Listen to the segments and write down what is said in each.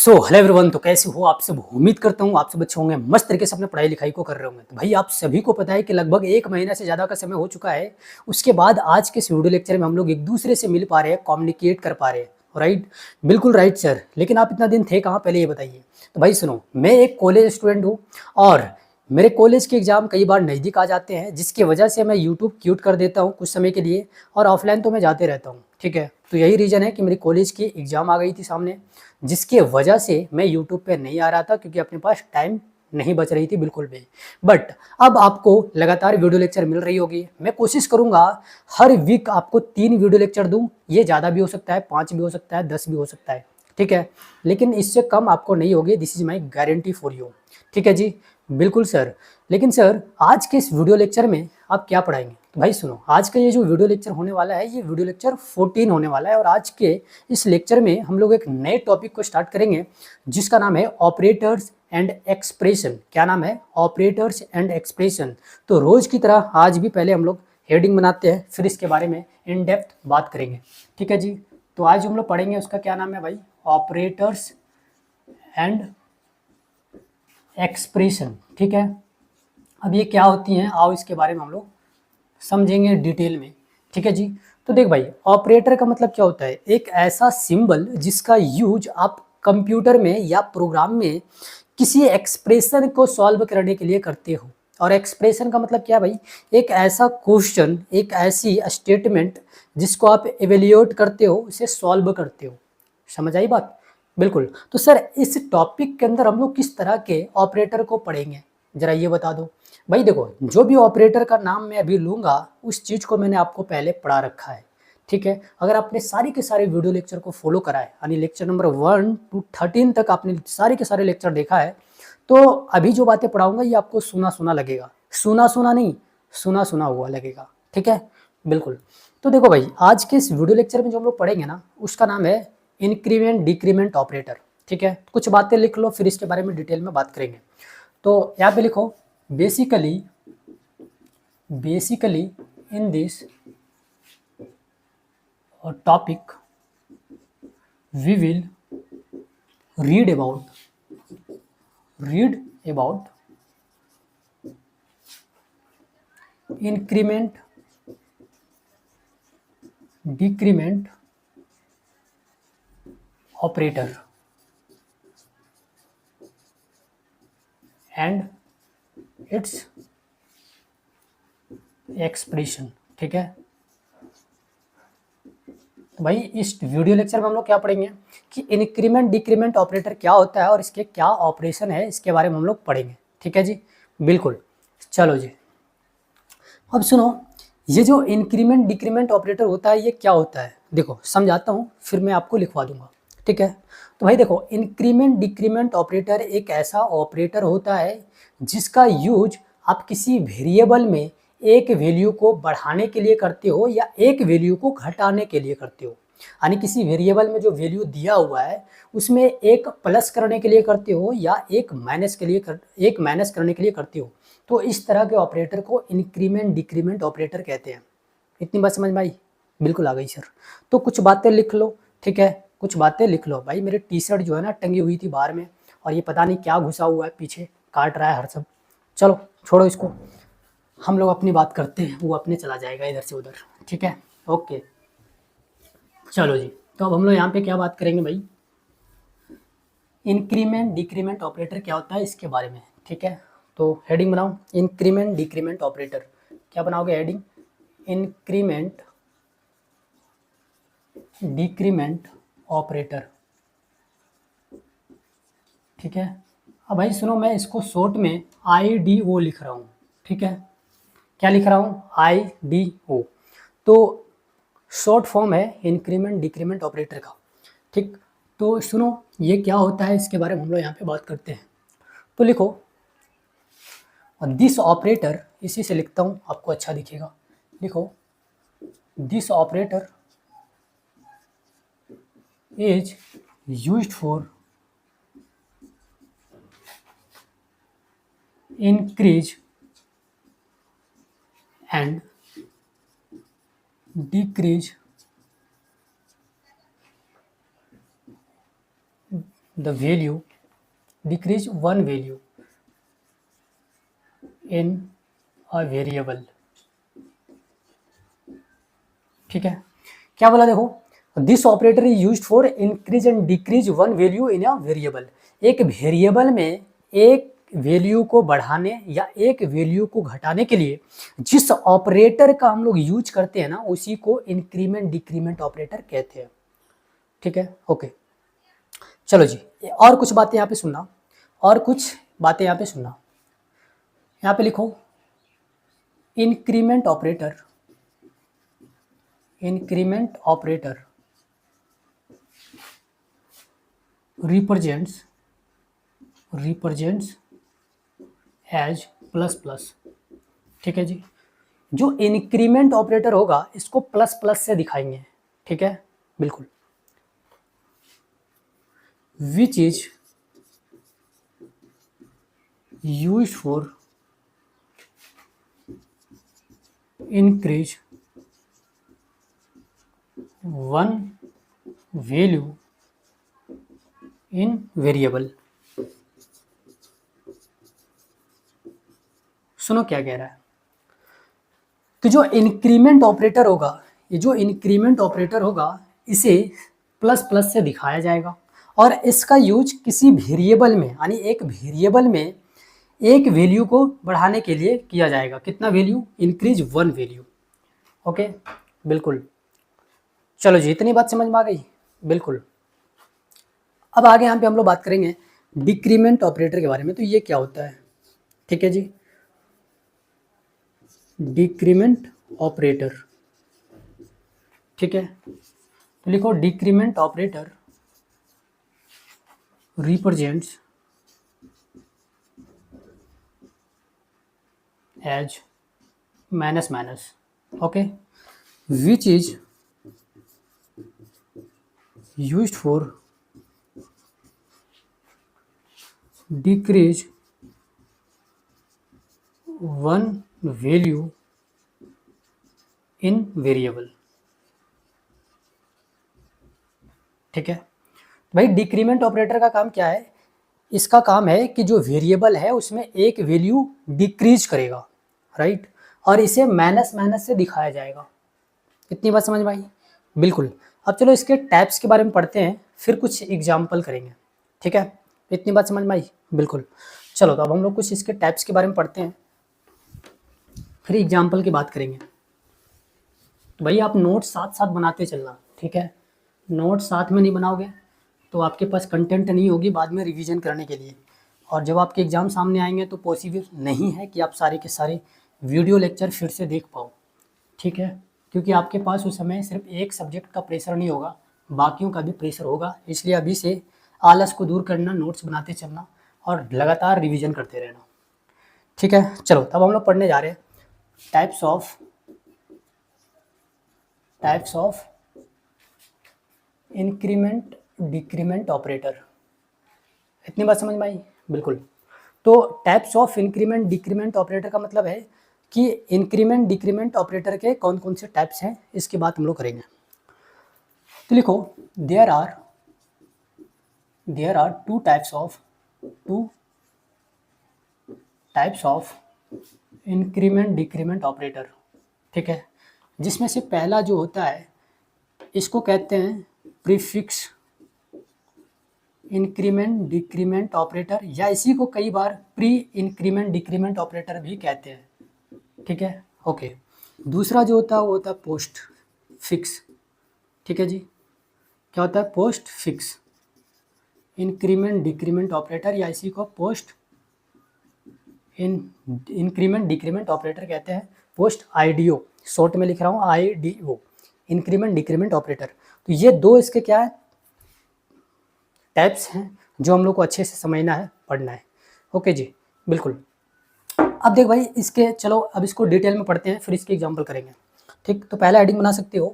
Hello everyone. तो कैसे हो आप सब? उम्मीद करता हूँ आप सब अच्छे होंगे, मस्त तरीके से अपने पढ़ाई लिखाई को कर रहे होंगे। तो भाई आप सभी को पता है कि लगभग एक महीना से ज़्यादा का समय हो चुका है। उसके बाद आज के इस वीडियो लेक्चर में हम लोग एक दूसरे से मिल पा रहे हैं, कम्युनिकेट कर पा रहे हैं। राइट, बिल्कुल राइट सर। लेकिन आप इतना दिन थे कहाँ, पहले ये बताइए। तो भाई सुनो, मैं एक कॉलेज स्टूडेंट हूँ और मेरे कॉलेज के एग्ज़ाम कई बार नज़दीक आ जाते हैं, जिसकी वजह से मैं यूट्यूब क्यूट कर देता हूँ कुछ समय के लिए, और ऑफलाइन तो मैं जाते रहता हूँ। ठीक है, तो यही रीज़न है कि मेरी कॉलेज की एग्ज़ाम आ गई थी सामने, जिसके वजह से मैं यूट्यूब पे नहीं आ रहा था, क्योंकि अपने पास टाइम नहीं बच रही थी बिल्कुल भी। बट अब आपको लगातार वीडियो लेक्चर मिल रही होगी। मैं कोशिश करूंगा हर वीक आपको 3 वीडियो लेक्चर दूं। ये ज़्यादा भी हो सकता है, 5 भी हो सकता है, 10 भी हो सकता है। ठीक है, लेकिन इससे कम आपको नहीं होगी। This is my guarantee for you. ठीक है जी, बिल्कुल सर। लेकिन सर, आज के इस वीडियो लेक्चर में आप क्या पढ़ाएंगे? तो भाई सुनो, आज का ये जो वीडियो लेक्चर होने वाला है, ये वीडियो लेक्चर 14 होने वाला है। और आज के इस लेक्चर में हम लोग एक नए टॉपिक को स्टार्ट करेंगे, जिसका नाम है ऑपरेटर्स एंड एक्सप्रेशन। क्या नाम है? Operators and expression. तो रोज की तरह आज भी पहले हम लोग हेडिंग बनाते हैं, फिर इसके बारे में इन डेप्थ बात करेंगे। ठीक है जी, तो आज हम लोग पढ़ेंगे, उसका क्या नाम है भाई? Operators and expression. ठीक है, अब ये क्या होती हैं, आओ इसके बारे में हम लोग समझेंगे डिटेल में। ठीक है जी, तो देख भाई, ऑपरेटर का मतलब क्या होता है? एक ऐसा सिंबल जिसका यूज आप कंप्यूटर में या प्रोग्राम में किसी एक्सप्रेशन को सॉल्व करने के लिए करते हो। और एक्सप्रेशन का मतलब क्या भाई? एक ऐसा क्वेश्चन, एक ऐसी स्टेटमेंट जिसको आप एवेल्यूएट करते हो, उसे सॉल्व करते हो। समझ आई बात? बिल्कुल। तो सर, इस टॉपिक के अंदर हम लोग किस तरह के ऑपरेटर को पढ़ेंगे, जरा ये बता दो। भाई देखो, जो भी ऑपरेटर का नाम मैं अभी लूँगा, उस चीज़ को मैंने आपको पहले पढ़ा रखा है। ठीक है, अगर आपने सारे के सारे वीडियो लेक्चर को फॉलो करा है, यानी लेक्चर नंबर 1 to 13 तक आपने सारे के सारे लेक्चर देखा है, तो अभी जो बातें पढ़ाऊंगा ये आपको सुना सुना लगेगा। सुना सुना नहीं, सुना सुना हुआ लगेगा। ठीक है, बिल्कुल। तो देखो भाई, आज के इस वीडियो लेक्चर में जो हम लोग पढ़ेंगे ना, उसका नाम है इंक्रीमेंट डिक्रीमेंट ऑपरेटर। ठीक है, कुछ बातें लिख लो, फिर इसके बारे में डिटेल में बात करेंगे। तो यहाँ पे लिखो, basically in this topic we will read about increment decrement operator and its expression। ठीक है, तो भाई इस वीडियो लेक्चर में हम लोग क्या पढ़ेंगे कि इंक्रीमेंट डिक्रीमेंट ऑपरेटर क्या होता है और इसके क्या ऑपरेशन है, इसके बारे में हम लोग पढ़ेंगे। ठीक है जी, बिल्कुल। चलो जी, अब सुनो, ये जो इंक्रीमेंट डिक्रीमेंट ऑपरेटर होता है, ये क्या होता है? देखो समझाता हूँ, फिर मैं आपको लिखवा दूंगा। ठीक है, तो भाई देखो, इंक्रीमेंट डिक्रीमेंट ऑपरेटर एक ऐसा ऑपरेटर होता है जिसका यूज आप किसी वेरिएबल में एक वैल्यू को बढ़ाने के लिए करते हो या एक वैल्यू को घटाने के लिए करते हो। यानी किसी वेरिएबल में जो वैल्यू दिया हुआ है, उसमें एक प्लस करने के लिए करते हो या एक माइनस करने के लिए करते हो। तो इस तरह के ऑपरेटर को इंक्रीमेंट डिक्रीमेंट ऑपरेटर कहते हैं। इतनी बात समझ में आई? बिल्कुल आ गई सर। तो कुछ बातें लिख लो। ठीक है, कुछ बातें लिख लो भाई। मेरी टी शर्ट जो है ना, टंगी हुई थी बाहर में, और ये पता नहीं क्या घुसा हुआ है पीछे, काट रहा है हर सब। चलो छोड़ो इसको, हम लोग अपनी बात करते हैं, वो अपने चला जाएगा इधर से उधर। ठीक है, ओके। चलो जी, तो अब हम लोग यहाँ पे क्या बात करेंगे भाई? इंक्रीमेंट डिक्रीमेंट ऑपरेटर क्या होता है, इसके बारे में। ठीक है, तो हेडिंग बनाओ, इंक्रीमेंट डिक्रीमेंट ऑपरेटर। क्या बनाओगे हेडिंग? Increment decrement operator. ठीक है, अब भाई सुनो, मैं इसको शॉर्ट में IDO लिख रहा हूँ। ठीक है, क्या लिख रहा हूँ? IDO। तो शॉर्ट फॉर्म है इंक्रीमेंट डिक्रीमेंट ऑपरेटर का। ठीक, तो सुनो, ये क्या होता है, इसके बारे में हम लोग यहाँ पे बात करते हैं। तो लिखो, दिस ऑपरेटर, इसी से लिखता हूँ, आपको अच्छा दिखेगा। लिखो, this operator is used for increase and decrease the value decrease one value in a variable. ठीक है, क्या बोला देखो, this operator is used for increase and decrease one value in a variable. एक वेरिएबल में एक वैल्यू को बढ़ाने या एक वैल्यू को घटाने के लिए जिस ऑपरेटर का हम लोग यूज करते हैं ना, उसी को इंक्रीमेंट डिक्रीमेंट ऑपरेटर कहते हैं। ठीक है, ओके, चलो जी, और कुछ बातें यहाँ पे सुनना, और कुछ बातें यहाँ पे सुनना। यहाँ पे लिखो increment operator, increment operator represents as plus plus. ठीक है जी, जो इंक्रीमेंट ऑपरेटर होगा इसको प्लस प्लस से दिखाएंगे। ठीक है, बिल्कुल। विच is used for increase one value in variable. सुनो क्या कह रहा है कि जो इंक्रीमेंट ऑपरेटर होगा, ये जो इंक्रीमेंट ऑपरेटर होगा इसे प्लस प्लस से दिखाया जाएगा, और इसका यूज किसी वेरिएबल में, यानी एक वेरिएबल में एक वैल्यू को बढ़ाने के लिए किया जाएगा। कितना value? Increase one value. Okay, बिल्कुल। चलो जी, इतनी बात समझ में आ गई? बिल्कुल। अब आगे यहाँ पे हम लोग बात करेंगे डिक्रीमेंट ऑपरेटर के बारे में। तो ये क्या होता है? ठीक है जी, डिक्रीमेंट ऑपरेटर। ठीक है, तो लिखो decrement operator represents as minus minus. Okay, which is used for decrease one value in variable. ठीक है भाई, डिक्रीमेंट ऑपरेटर का काम क्या है? इसका काम है कि जो वेरिएबल है उसमें एक वैल्यू डिक्रीज करेगा, राइट, और इसे माइनस माइनस से दिखाया जाएगा। इतनी बात समझ में आई? बिल्कुल। अब चलो इसके टाइप्स के बारे में पढ़ते हैं, फिर कुछ एग्जाम्पल करेंगे। ठीक है, इतनी बात समझ में आई? बिल्कुल। चलो, तो अब हम लोग कुछ इसके टाइप्स के बारे में पढ़ते हैं, फिर एग्जाम्पल की बात करेंगे। तो भाई आप नोट साथ साथ बनाते चलना। ठीक है, नोट साथ में नहीं बनाओगे तो आपके पास कंटेंट नहीं होगी बाद में रिवीजन करने के लिए, और जब आपके एग्ज़ाम सामने आएंगे तो पॉसिबल नहीं है कि आप सारे के सारे वीडियो लेक्चर फिर से देख पाओ। ठीक है, क्योंकि आपके पास उस समय सिर्फ एक सब्जेक्ट का प्रेशर नहीं होगा, बाकियों का भी प्रेशर होगा। इसलिए अभी से आलस को दूर करना, नोट्स बनाते चलना और लगातार रिवीजन करते रहना। ठीक है, चलो तब हम लोग पढ़ने जा रहे हैं types of increment decrement operator. इतनी बात समझ में आई? बिल्कुल। तो types of increment decrement operator का मतलब है कि इंक्रीमेंट डिक्रीमेंट ऑपरेटर के कौन कौन से टाइप्स हैं, इसकी बात हम लोग करेंगे। तो लिखो there are two types of increment decrement operator. ठीक है, जिसमें से पहला जो होता है इसको कहते हैं प्रीफिक्स इंक्रीमेंट डिक्रीमेंट ऑपरेटर, या इसी को कई बार प्री इंक्रीमेंट डिक्रीमेंट ऑपरेटर भी कहते हैं। ठीक है, ओके। दूसरा जो होता है वो होता है पोस्ट फिक्स। ठीक है जी, क्या होता है? Post fix increment decrement operator, या इसी को पोस्ट इंक्रीमेंट डिक्रीमेंट ऑपरेटर कहते हैं। पोस्ट आईडीओ, शॉर्ट में लिख रहा हूँ आईडीओ, इंक्रीमेंट डिक्रीमेंट ऑपरेटर। तो ये दो इसके क्या है? टाइप्स हैं जो हम लोग को अच्छे से समझना है, पढ़ना है। ओके जी, बिल्कुल। अब देख भाई इसके, चलो अब इसको डिटेल में पढ़ते हैं, फिर इसके एग्जांपल करेंगे। ठीक, तो पहला हेडिंग बना सकते हो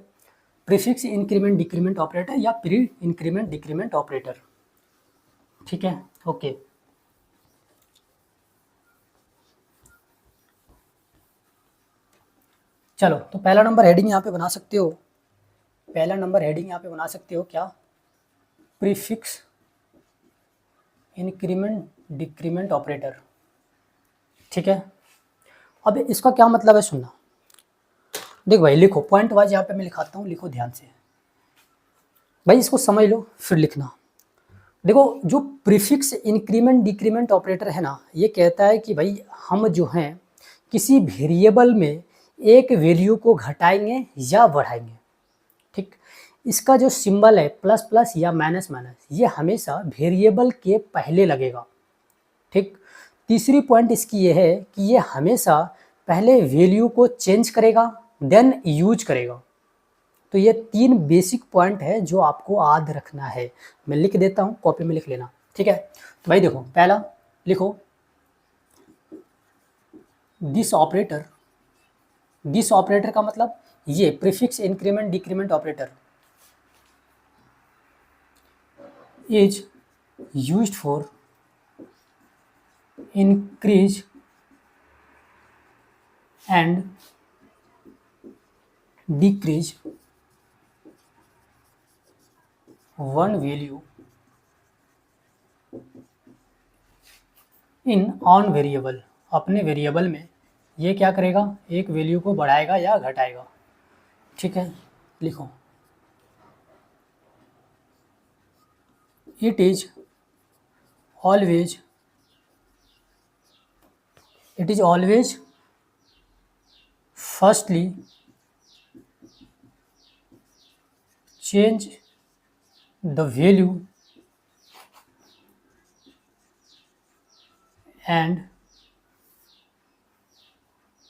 प्रीफिक्स इंक्रीमेंट डिक्रीमेंट ऑपरेटर या प्री इंक्रीमेंट डिक्रीमेंट ऑपरेटर। ठीक है, ओके। चलो, तो पहला नंबर हेडिंग यहाँ पे बना सकते हो, पहला नंबर हेडिंग यहाँ पे बना सकते हो क्या? प्रीफिक्स इंक्रीमेंट डिक्रीमेंट ऑपरेटर, ठीक है। अब इसका क्या मतलब है सुनना, देख भाई लिखो पॉइंट वाइज, यहाँ पे मैं लिखाता हूँ, लिखो ध्यान से भाई, इसको समझ लो फिर लिखना। देखो जो प्रीफिक्स इंक्रीमेंट डिक्रीमेंट ऑपरेटर है ना, ये कहता है कि भाई हम जो हैं किसी वेरिएबल में एक वैल्यू को घटाएंगे या बढ़ाएंगे, ठीक। इसका जो सिंबल है प्लस प्लस या माइनस माइनस, ये हमेशा वेरिएबल के पहले लगेगा, ठीक। तीसरी पॉइंट इसकी ये है कि ये हमेशा पहले वैल्यू को चेंज करेगा देन यूज करेगा। तो ये 3 बेसिक पॉइंट है जो आपको याद रखना है। मैं लिख देता हूँ, कॉपी में लिख लेना, ठीक है। तो भाई देखो पहला लिखो दिस ऑपरेटर, दिस ऑपरेटर का मतलब ये prefix increment decrement operator is used for increase and decrease one value in on variable, अपने वेरिएबल में ये क्या करेगा, एक वैल्यू को बढ़ाएगा या घटाएगा, ठीक है। लिखो it is always firstly change the value and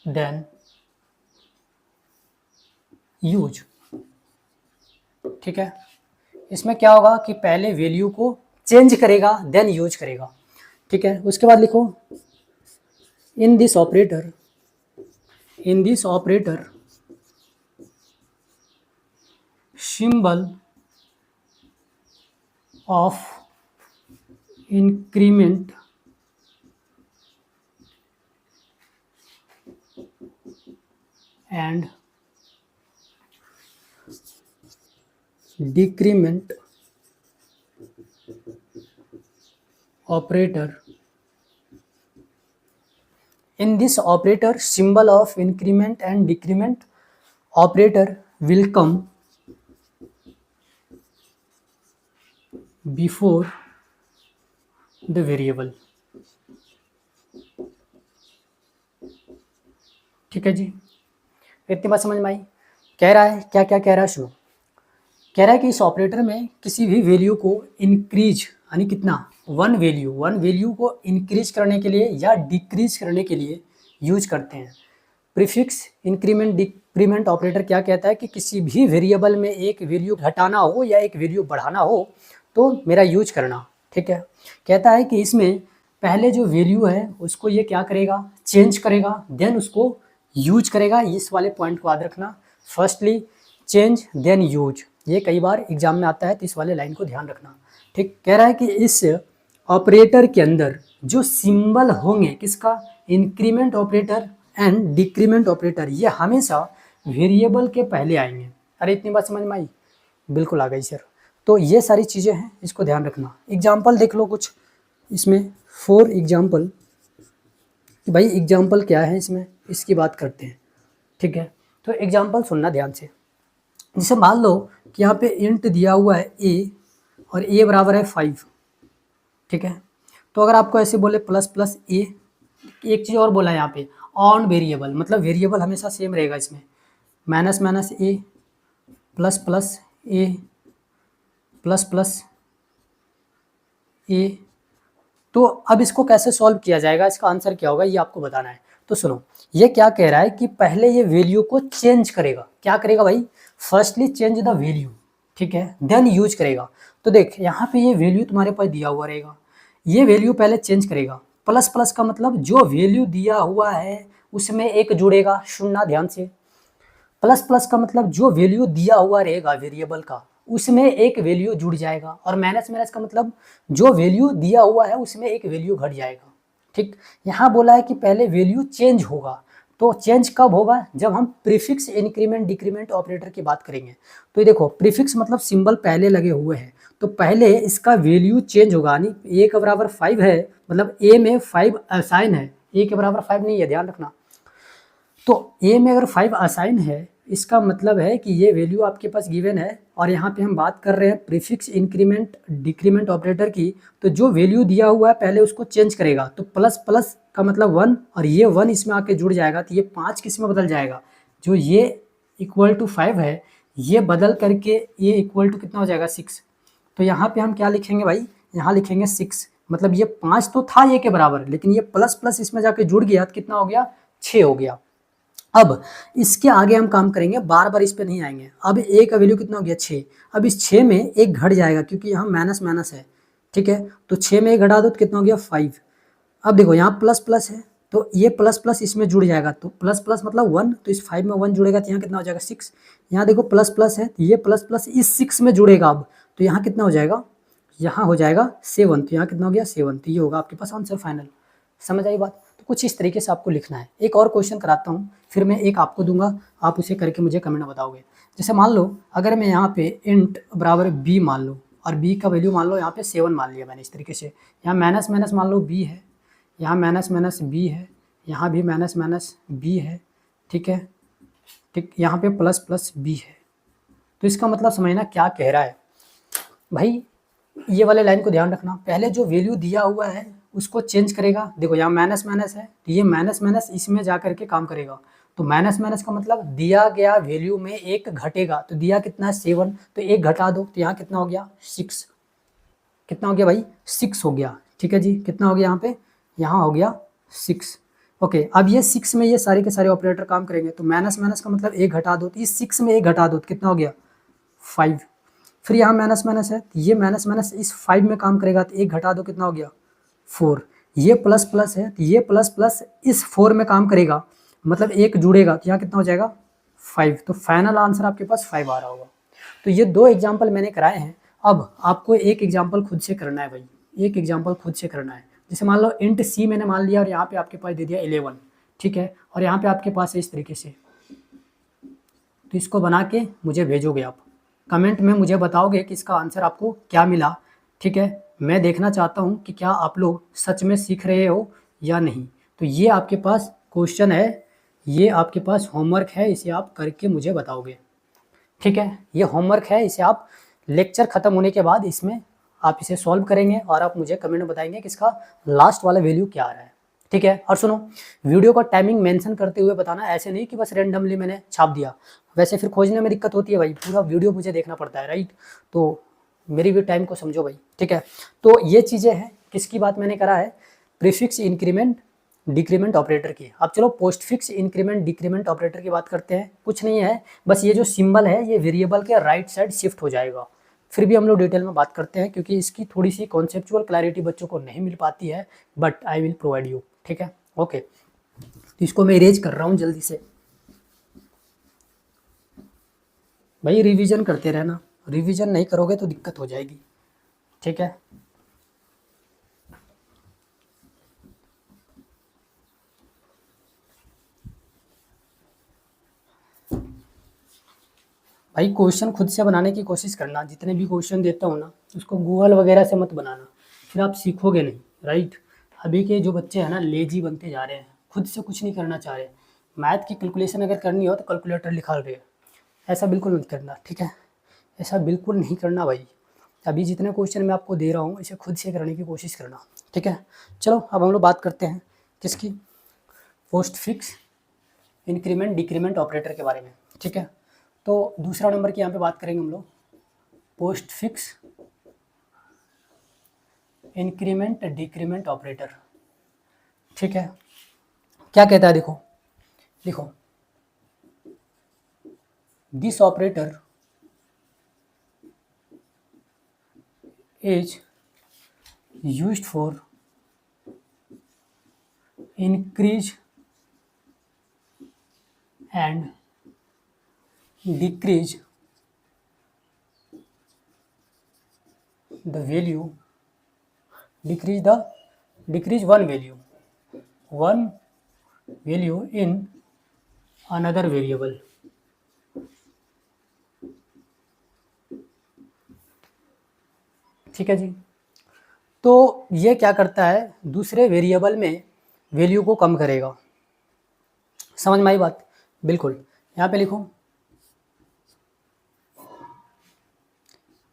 then use, ठीक है। इसमें क्या होगा कि पहले वैल्यू को चेंज करेगा देन यूज करेगा, ठीक है। उसके बाद लिखो in this operator symbol of increment and decrement operator, in this operator symbol of increment and decrement operator will come before the variable, ठीक है जी। इतनी बात समझ में आई। कह रहा है क्या क्या कह रहा है सुनो, कह रहा है कि इस ऑपरेटर में किसी भी वैल्यू को इंक्रीज यानी कितना, वन वैल्यू को इंक्रीज करने के लिए या डिक्रीज करने के लिए यूज करते हैं। प्रीफिक्स इंक्रीमेंट डिक्रीमेंट ऑपरेटर क्या कहता है कि किसी भी वेरिएबल में एक वैल्यू घटाना हो या एक वैल्यू बढ़ाना हो तो मेरा यूज करना, ठीक है। कहता है कि इसमें पहले जो वैल्यू है उसको ये क्या करेगा, चेंज करेगा देन उसको यूज करेगा। इस वाले पॉइंट को याद रखना, फर्स्टली चेंज देन यूज, ये कई बार एग्जाम में आता है तो इस वाले लाइन को ध्यान रखना, ठीक। कह रहा है कि इस ऑपरेटर के अंदर जो सिंबल होंगे किसका, increment operator and decrement operator, ये हमेशा वेरिएबल के पहले आएंगे। अरे इतनी बात समझ में आई, बिल्कुल आ गई सर। तो ये सारी चीज़ें हैं, इसको ध्यान रखना। एग्जाम्पल देख लो कुछ इसमें, फॉर एग्जाम्पल, भाई एग्जाम्पल क्या है इसमें, इसकी बात करते हैं, ठीक है। तो एग्जाम्पल सुनना ध्यान से। जैसे मान लो कि यहाँ पे इंट दिया हुआ है ए और ए बराबर है 5, ठीक है। तो अगर आपको ऐसे बोले प्लस प्लस ए, एक चीज़ और बोला है यहाँ पे ऑन वेरिएबल, मतलब वेरिएबल हमेशा सेम रहेगा इसमें, माइनस माइनस ए प्लस प्लस ए प्लस प्लस ए। तो अब इसको कैसे सॉल्व किया जाएगा, इसका आंसर क्या होगा ये आपको बताना है। तो सुनो, ये क्या कह रहा है कि पहले ये वैल्यू को चेंज करेगा। क्या करेगा भाई, फर्स्टली चेंज द वैल्यू, ठीक है, देन यूज करेगा। तो देख यहाँ पे ये वैल्यू तुम्हारे पास दिया हुआ रहेगा, ये वैल्यू पहले चेंज करेगा। प्लस प्लस का मतलब जो वैल्यू दिया हुआ है उसमें एक जुड़ेगा, सुनना ध्यान से। प्लस प्लस का मतलब जो वैल्यू दिया हुआ रहेगा वेरिएबल का उसमें एक वैल्यू जुड़ जाएगा, और माइनस माइनस का मतलब जो वैल्यू दिया हुआ है उसमें एक वैल्यू घट जाएगा, ठीक। यहाँ बोला है कि पहले वैल्यू चेंज होगा, तो चेंज कब होगा, जब हम प्रीफिक्स इंक्रीमेंट डिक्रीमेंट ऑपरेटर की बात करेंगे। तो ये देखो प्रीफिक्स मतलब सिंबल पहले लगे हुए हैं, तो पहले इसका वैल्यू चेंज होगा, यानी ए के बराबर 5 है, मतलब ए में 5 असाइन है, ए के बराबर 5 नहीं है, ध्यान रखना। तो ए में अगर 5 असाइन है, इसका मतलब है कि ये वैल्यू आपके पास गिवन है, और यहाँ पे हम बात कर रहे हैं प्रीफिक्स इंक्रीमेंट डिक्रीमेंट ऑपरेटर की। तो जो वैल्यू दिया हुआ है पहले उसको चेंज करेगा, तो प्लस प्लस का मतलब 1, और ये 1 इसमें आके जुड़ जाएगा, तो ये 5 किस में बदल जाएगा, जो ये इक्वल टू 5 है, ये बदल करके ये इक्वल टू कितना हो जाएगा 6। तो यहाँ पे हम क्या लिखेंगे भाई, यहाँ लिखेंगे 6, मतलब ये 5 तो था ये के बराबर, लेकिन ये प्लस प्लस इसमें जाके जुड़ गया, तो कितना हो गया 6 हो गया। अब इसके आगे हम काम करेंगे, बार बार इस पे नहीं आएंगे। अब ए का वैल्यू कितना हो गया 6, अब इस 6 में एक घट जाएगा क्योंकि यहाँ माइनस माइनस है, ठीक है, तो 6 में एक घटा दो तो कितना हो गया 5। अब देखो यहाँ प्लस प्लस है, तो ये प्लस प्लस इसमें जुड़ जाएगा, तो प्लस प्लस मतलब 1, तो इस 5 में 1 जुड़ेगा, तो यहाँ कितना हो जाएगा 6। यहाँ देखो प्लस प्लस है, तो ये प्लस प्लस इस 6 में जुड़ेगा, अब तो यहाँ कितना हो जाएगा, यहाँ हो जाएगा 7, तो यहाँ कितना हो गया 7, तो ये होगा आपके पास आंसर फाइनल। समझ आई बात? तो कुछ इस तरीके से आपको लिखना है। एक और क्वेश्चन कराता हूँ, फिर मैं एक आपको दूंगा, आप उसे करके मुझे कमेंट में बताओगे। जैसे मान लो अगर मैं यहाँ पे इंट बराबर बी मान लो, और बी का वैल्यू मान लो यहाँ पे 7 मान लिया मैंने, इस तरीके से। यहाँ माइनस माइनस मान लो बी है, यहाँ माइनस माइनस बी है, यहाँ भी माइनस माइनस बी है, ठीक है, ठीक, यहाँ पे प्लस प्लस बी है। तो इसका मतलब समझना क्या कह रहा है भाई, ये वाले लाइन को ध्यान रखना, पहले जो वैल्यू दिया हुआ है उसको चेंज करेगा। देखो यहाँ माइनस माइनस है, तो ये माइनस माइनस इसमें जा करके काम करेगा, तो माइनस माइनस का मतलब दिया गया वैल्यू में एक घटेगा, तो दिया कितना है 7, तो एक घटा दो, तो यहाँ कितना हो गया 6, कितना हो गया भाई 6 हो गया, ठीक है जी, कितना हो गया यहाँ पे, यहाँ हो गया 6। ओके, अब ये 6 में ये सारे के सारे ऑपरेटर काम करेंगे, तो माइनस माइनस का मतलब एक घटा दो, तो इस 6 में एक घटा दो, तो कितना हो गया 5। फिर यहाँ माइनस माइनस है, तो ये माइनस माइनस इस 5 में काम करेगा, तो एक घटा दो, कितना हो गया 4। ये प्लस प्लस है, तो ये प्लस प्लस इस 4 में काम करेगा, मतलब एक जुड़ेगा, तो यहाँ कितना हो जाएगा 5। तो फाइनल आंसर आपके पास 5 आ रहा होगा। तो ये 2 एग्जाम्पल मैंने कराए हैं। अब आपको एक एग्जाम्पल खुद से करना है भाई, एक एग्जाम्पल खुद से करना है। जैसे मान लो इंट सी मैंने मान लिया, और यहाँ पे आपके पास दे दिया 11, ठीक है, और यहाँ पे आपके पास है इस तरीके से। तो इसको बना के मुझे भेजोगे आप, कमेंट में मुझे बताओगे कि इसका आंसर आपको क्या मिला, ठीक है। मैं देखना चाहता हूँ कि क्या आप लोग सच में सीख रहे हो या नहीं। तो ये आपके पास क्वेश्चन है, ये आपके पास होमवर्क है, इसे आप करके मुझे बताओगे, ठीक है। ये होमवर्क है, इसे आप लेक्चर ख़त्म होने के बाद इसमें आप इसे सॉल्व करेंगे, और आप मुझे कमेंट में बताएंगे कि इसका लास्ट वाला वैल्यू क्या आ रहा है, ठीक है। और सुनो, वीडियो का टाइमिंग मेंशन करते हुए बताना, ऐसे नहीं कि बस रेंडमली मैंने छाप दिया, वैसे फिर खोजने में दिक्कत होती है भाई, पूरा वीडियो मुझे देखना पड़ता है, राइट। तो मेरी भी टाइम को समझो भाई, ठीक है। तो ये चीज़ें हैं, किसकी बात मैंने करा है, प्रीफिक्स इंक्रीमेंट डिक्रीमेंट ऑपरेटर की। अब चलो post fix increment decrement operator की बात करते हैं। कुछ नहीं है, बस ये जो सिंबल है ये वेरिएबल के राइट साइड शिफ्ट हो जाएगा। फिर भी हम लोग डिटेल में बात करते हैं, क्योंकि इसकी थोड़ी सी कॉन्सेप्चुअल क्लैरिटी बच्चों को नहीं मिल पाती है, but I will provide you, ठीक है, ओके। तो इसको मैं इरेज कर रहा हूँ जल्दी से भाई, रिवीजन करते रहना, रिवीजन नहीं करोगे तो दिक्कत हो जाएगी, ठीक है। भाई क्वेश्चन खुद से बनाने की कोशिश करना, जितने भी क्वेश्चन देता हूँ ना उसको गूगल वगैरह से मत बनाना, फिर आप सीखोगे नहीं, राइट। अभी के जो बच्चे हैं ना लेजी बनते जा रहे हैं, खुद से कुछ नहीं करना चाह रहे। मैथ की कैलकुलेशन अगर करनी हो तो कैलकुलेटर लिखा रहे, ऐसा बिल्कुल नहीं करना, ठीक है, ऐसा बिल्कुल नहीं करना भाई। अभी जितने क्वेश्चन मैं आपको दे रहा हूँ इसे खुद से करने की कोशिश करना, ठीक है। चलो अब हम लोग बात करते हैं किसकी, post fix increment decrement operator के बारे में, ठीक है। तो दूसरा नंबर की यहाँ पे बात करेंगे हम लोग, post fix increment decrement operator, ठीक है। क्या कहता है, देखो देखो, this operator is used for increase and decrease the value, decrease one value in another variable, ठीक है जी। तो ये क्या करता है, दूसरे वेरिएबल में वैल्यू को कम करेगा। समझ में आई बात? बिल्कुल। यहाँ पे लिखो,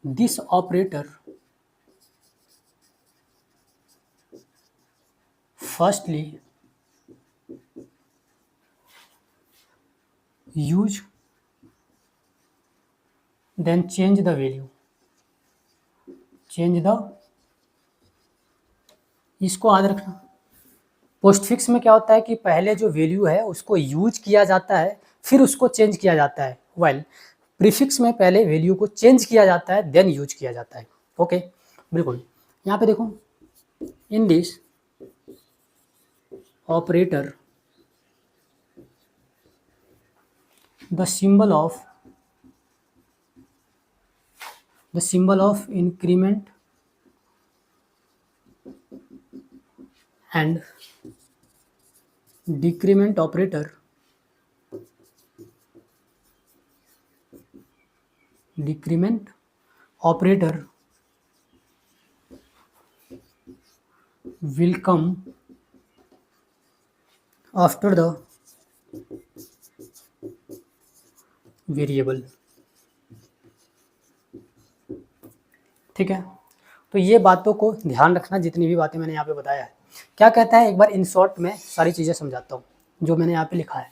this operator firstly use then change the value, change the, इसको याद रखना। पोस्टफिक्स में क्या होता है कि पहले जो वैल्यू है उसको यूज किया जाता है, फिर उसको चेंज किया जाता है। वाइल प्रीफिक्स में पहले वैल्यू को चेंज किया जाता है, देन यूज किया जाता है। ओके, बिल्कुल। यहाँ पे देखो, in this operator the symbol of increment and decrement operator will come after the variable. ठीक है, तो ये बातों को ध्यान रखना, जितनी भी बातें मैंने यहाँ पे बताया है। क्या कहता है, एक बार इन शॉर्ट में सारी चीज़ें समझाता हूँ जो मैंने यहाँ पे लिखा है।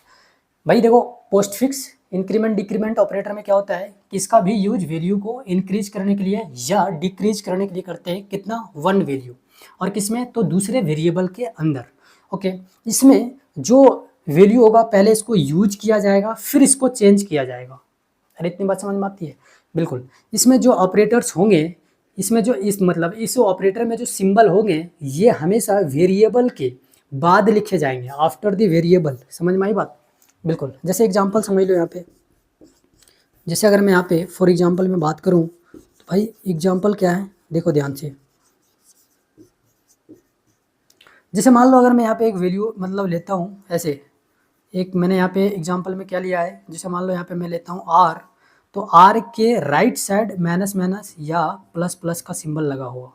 भाई देखो, पोस्टफिक्स इंक्रीमेंट डिक्रीमेंट ऑपरेटर में क्या होता है कि इसका भी यूज वैल्यू को इंक्रीज करने के लिए या डिक्रीज करने के लिए करते हैं। कितना? One value. और किसमें? तो दूसरे वेरिएबल के अंदर। ओके, इसमें जो वैल्यू होगा पहले इसको यूज किया जाएगा, फिर इसको चेंज किया जाएगा। अरे इतनी बात समझ में आती है? बिल्कुल। इसमें जो ऑपरेटर्स होंगे, इसमें जो इस ऑपरेटर में जो सिंबल होंगे, ये हमेशा वेरिएबल के बाद लिखे जाएंगे, आफ्टर द वेरिएबल। समझ में आई बात? बिल्कुल। जैसे एग्जांपल समझ लो यहाँ पे, जैसे अगर मैं यहाँ पे फॉर एग्जांपल में बात करूँ तो भाई एग्जांपल क्या है, देखो ध्यान से। जैसे मान लो अगर मैं यहाँ पे एक वैल्यू लेता हूँ ऐसे, एक मैंने यहाँ पे एग्जांपल में क्या लिया है, जैसे मान लो यहाँ पे मैं लेता हूँ आर, तो आर के राइट साइड माइनस माइनस या प्लस प्लस का सिंबल लगा हुआ।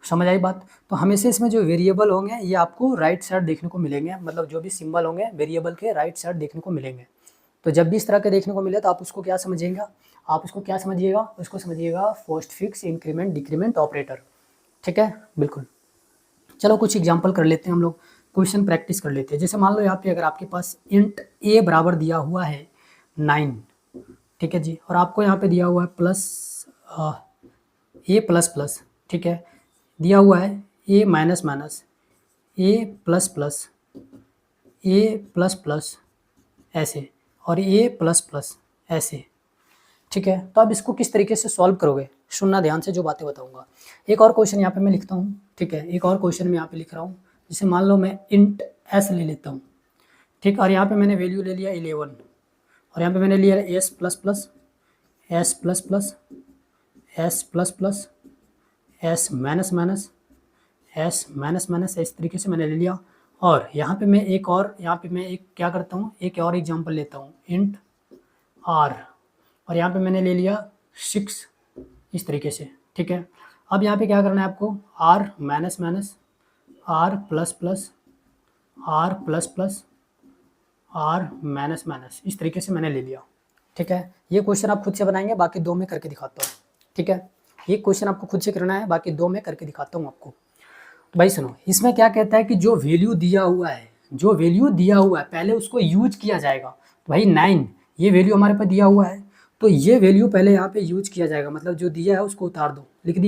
समझ आई बात? तो हमेशा इसमें जो वेरिएबल होंगे ये आपको राइट साइड देखने को मिलेंगे, जो भी सिंबल होंगे वेरिएबल के राइट साइड देखने को मिलेंगे। तो जब भी इस तरह के देखने को मिले तो आप उसको क्या समझिएगा, उसको समझिएगा पोस्टफिक्स इंक्रीमेंट डिक्रीमेंट ऑपरेटर। ठीक है, बिल्कुल। चलो कुछ एग्जाम्पल कर लेते हैं हम लोग, क्वेश्चन प्रैक्टिस कर लेते हैं। जैसे मान लो यहाँ पे अगर आपके पास इंट ए बराबर दिया हुआ है 9, ठीक है जी, और आपको यहाँ पे दिया हुआ है प्लस ए प्लस प्लस, ठीक है, दिया हुआ है ए माइनस माइनस, ए प्लस प्लस, ए प्लस प्लस ऐसे, और ए प्लस प्लस ऐसे। ठीक है, तो अब इसको किस तरीके से सॉल्व करोगे, सुनना ध्यान से जो बातें बताऊंगा। एक और क्वेश्चन यहाँ पे मैं लिखता हूँ। ठीक है, एक और क्वेश्चन मैं यहाँ पे लिख रहा हूँ। जैसे मान लो मैं इंट एस ले लेता हूँ, ठीक, और यहाँ पे मैंने वैल्यू ले लिया 11, और यहाँ पे मैंने लिया S plus plus, S plus plus, S plus plus, S minus minus, S minus minus, इस तरीके से मैंने ले लिया। और यहाँ पे मैं एक क्या करता हूँ, एक और एग्जांपल लेता हूँ, इंट आर, और यहाँ पे मैंने ले लिया 6, इस तरीके से। ठीक है, अब यहाँ पे क्या करना है आपको, r minus minus, r plus plus, r plus plus, r minus minus, इस तरीके से मैंने ले लिया। ठीक है, ये क्वेश्चन आप खुद से बनाएंगे, बाकी दो में करके दिखाता हूँ। ठीक है, ये क्वेश्चन आपको खुद से करना है, बाकी दो में करके दिखाता हूँ आपको। तो भाई सुनो, इसमें क्या कहता है कि जो वैल्यू दिया हुआ है पहले उसको यूज किया जाएगा। तो भाई 9 ये वैल्यू हमारे पास दिया हुआ है, तो ये वैल्यू पहले यहाँ पे यूज किया जाएगा, जो दिया है उसको उतार दो। लिख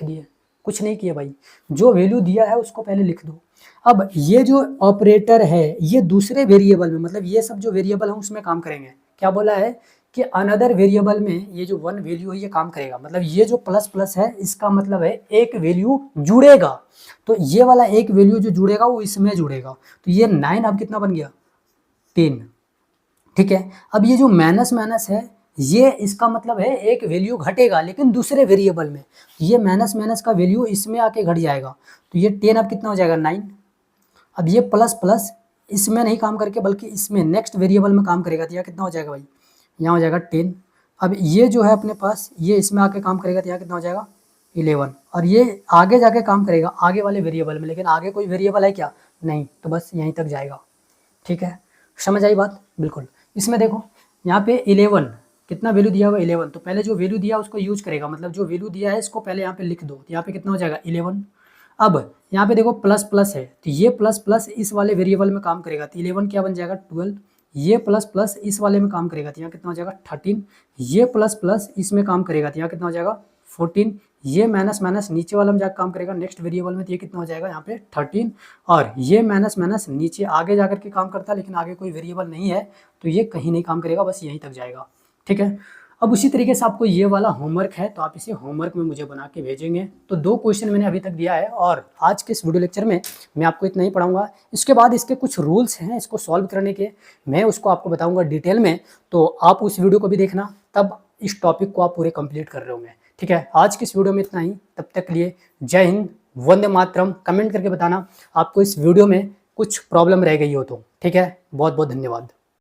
दिए, कुछ नहीं किया भाई, जो वैल्यू दिया है उसको पहले लिख दो। अब ये जो ऑपरेटर है ये दूसरे वेरिएबल में, ये सब जो वेरिएबल है उसमें काम करेंगे। क्या बोला है कि अनदर वेरिएबल में ये जो वन वैल्यू है ये काम करेगा, ये जो प्लस प्लस है इसका मतलब है एक वैल्यू जुड़ेगा, तो ये वाला एक वैल्यू जो जुड़ेगा वो इसमें जुड़ेगा। तो ये 9 अब कितना बन गया, 10। ठीक है, अब ये जो माइनस माइनस है ये इसका मतलब है एक वैल्यू घटेगा लेकिन दूसरे वेरिएबल में, ये माइनस माइनस का वैल्यू इसमें आके घट जाएगा। तो ये 10 अब कितना हो जाएगा, 9। अब ये प्लस प्लस इसमें नहीं काम करके बल्कि इसमें नेक्स्ट वेरिएबल में काम करेगा, तो यह कितना हो जाएगा भाई, यहाँ हो जाएगा 10। अब ये जो है अपने पास, ये इसमें आके काम करेगा तो यहाँ कितना हो जाएगा 11, और ये आगे जाके काम करेगा आगे वाले वेरिएबल में, लेकिन आगे कोई वेरिएबल है क्या, नहीं, तो बस यहीं तक जाएगा। ठीक है, समझ आई बात? बिल्कुल। इसमें देखो यहाँ पे 11 कितना वैल्यू दिया हुआ 11, तो पहले जो वैल्यू दिया उसको यूज करेगा, मतलब जो वैल्यू दिया है इसको पहले यहाँ पे लिख दो, तो यहाँ पे कितना हो जाएगा 11। अब यहाँ पे देखो प्लस प्लस है, तो ये प्लस प्लस इस वाले वेरिएबल में काम करेगा, तो 11 क्या बन जाएगा 12, ये प्लस प्लस इस वाले में काम करेगा तो यहाँ कितना हो जाएगा 13, ये प्लस प्लस इसमें काम करेगा तो यहाँ कितना हो जाएगा 14, ये माइनस माइनस नीचे वाला में जाकर काम करेगा नेक्स्ट वेरिएबल में, तो ये कितना हो जाएगा यहाँ पे 13, और ये माइनस माइनस नीचे आगे जाकर के काम करता है, लेकिन आगे कोई वेरिएबल नहीं है तो ये कहीं नहीं काम करेगा, बस यहीं तक जाएगा। ठीक है, अब उसी तरीके से आपको ये वाला होमवर्क है, तो आप इसे होमवर्क में मुझे बना के भेजेंगे। तो 2 क्वेश्चन मैंने अभी तक दिया है, और आज के इस वीडियो लेक्चर में मैं आपको इतना ही पढ़ाऊंगा। इसके बाद इसके कुछ रूल्स हैं इसको सॉल्व करने के, मैं उसको आपको बताऊंगा डिटेल में, तो आप उस वीडियो को भी देखना, तब इस टॉपिक को आप पूरे कंप्लीट कर रहे होंगे। ठीक है, आज के इस वीडियो में इतना ही, तब तक के लिए जय हिंद, वंदे मातरम। कमेंट करके बताना आपको इस वीडियो में कुछ प्रॉब्लम रह गई हो तो। ठीक है, बहुत बहुत धन्यवाद।